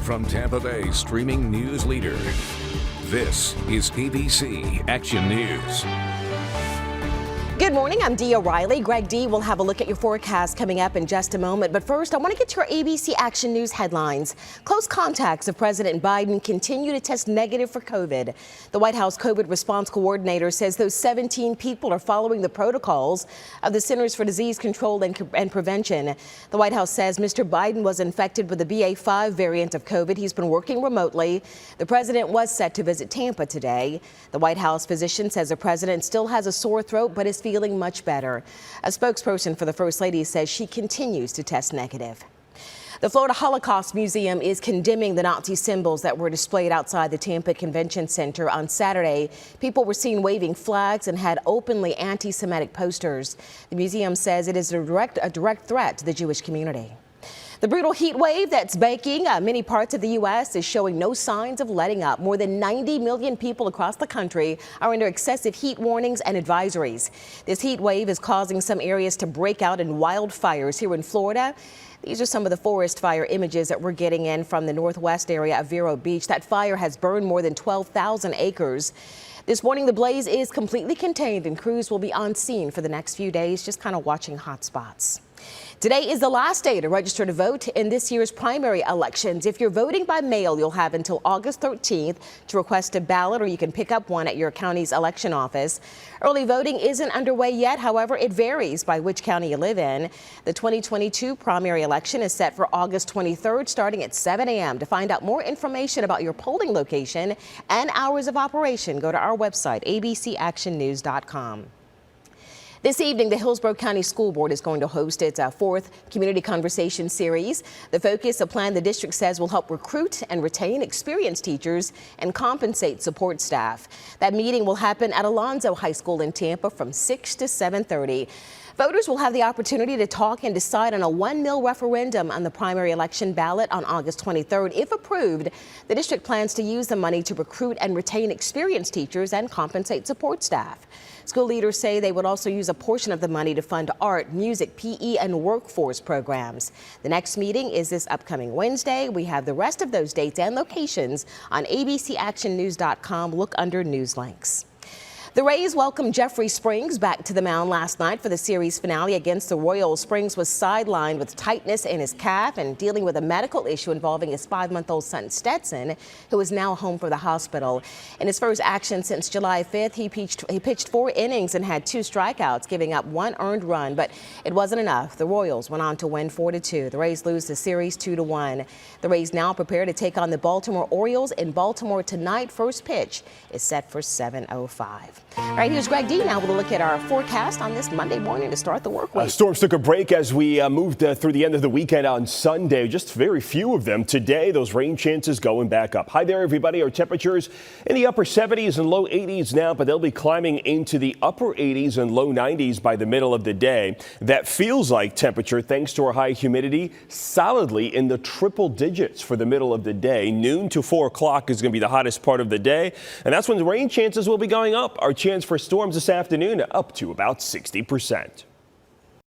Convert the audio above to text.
From Tampa Bay streaming news leader, this is ABC Action News. Good morning, I'm Dee O'Reilly. Greg D will have a look at your forecast coming up in just a moment. But first, I want to get to your ABC Action News headlines. Close contacts of President Biden continue to test negative for COVID. The White House COVID response coordinator says those 17 people are following the protocols of the Centers for Disease Control and Prevention. The White House says Mr. Biden was infected with the BA.5 variant of COVID. He's been working remotely. The president was set to visit Tampa today. The White House physician says the president still has a sore throat, but is feeling much better. A spokesperson for the First Lady says she continues to test negative. The Florida Holocaust Museum is condemning the Nazi symbols that were displayed outside the Tampa Convention Center on Saturday. People were seen waving flags and had openly anti-Semitic posters. The museum says it is a direct threat to the Jewish community. The brutal heat wave that's baking many parts of the U.S. is showing no signs of letting up. More than 90 million people across the country are under excessive heat warnings and advisories. This heat wave is causing some areas to break out in wildfires here in Florida. These are some of the forest fire images that we're getting in from the northwest area of Vero Beach. That fire has burned more than 12,000 acres. This morning, the blaze is completely contained and crews will be on scene for the next few days, just kind of watching hot spots. Today is the last day to register to vote in this year's primary elections. If you're voting by mail, you'll have until August 13th to request a ballot, or you can pick up one at your county's election office. Early voting isn't underway yet. However, it varies by which county you live in. The 2022 primary election is set for August 23rd, starting at 7 a.m. To find out more information about your polling location and hours of operation, go to our website, abcactionnews.com. This evening, the Hillsborough County School Board is going to host its fourth Community Conversation Series. The focus, a plan the district says will help recruit and retain experienced teachers and compensate support staff. That meeting will happen at Alonzo High School in Tampa from 6 to 7:30. Voters will have the opportunity to talk and decide on a $1 million referendum on the primary election ballot on August 23rd. If approved, the district plans to use the money to recruit and retain experienced teachers and compensate support staff. School leaders say they would also use a portion of the money to fund art, music, PE, and workforce programs. The next meeting is this upcoming Wednesday. We have the rest of those dates and locations on abcactionnews.com. Look under news links. The Rays welcomed Jeffrey Springs back to the mound last night for the series finale against the Royals. Springs was sidelined with tightness in his calf and dealing with a medical issue involving his 5-month-old son Stetson, who is now home from the hospital. In his first action since July 5th, he pitched 4 innings and had 2 strikeouts, giving up 1 earned run, but it wasn't enough. The Royals went on to win 4-2. The Rays lose the series 2-1. The Rays now prepare to take on the Baltimore Orioles in Baltimore tonight. First pitch is set for 7:05. All right, here's Greg D now with a look at our forecast on this Monday morning to start the work week. Storms took a break as we moved through the end of the weekend on Sunday. Just very few of them. Today, those rain chances going back up. Hi there, everybody. Our temperatures in the upper 70s and low 80s now, but they'll be climbing into the upper 80s and low 90s by the middle of the day. That feels like temperature, thanks to our high humidity, solidly in the triple digits for the middle of the day. Noon to 4 o'clock is going to be the hottest part of the day, and that's when the rain chances will be going up. Our chance for storms this afternoon up to about 60%.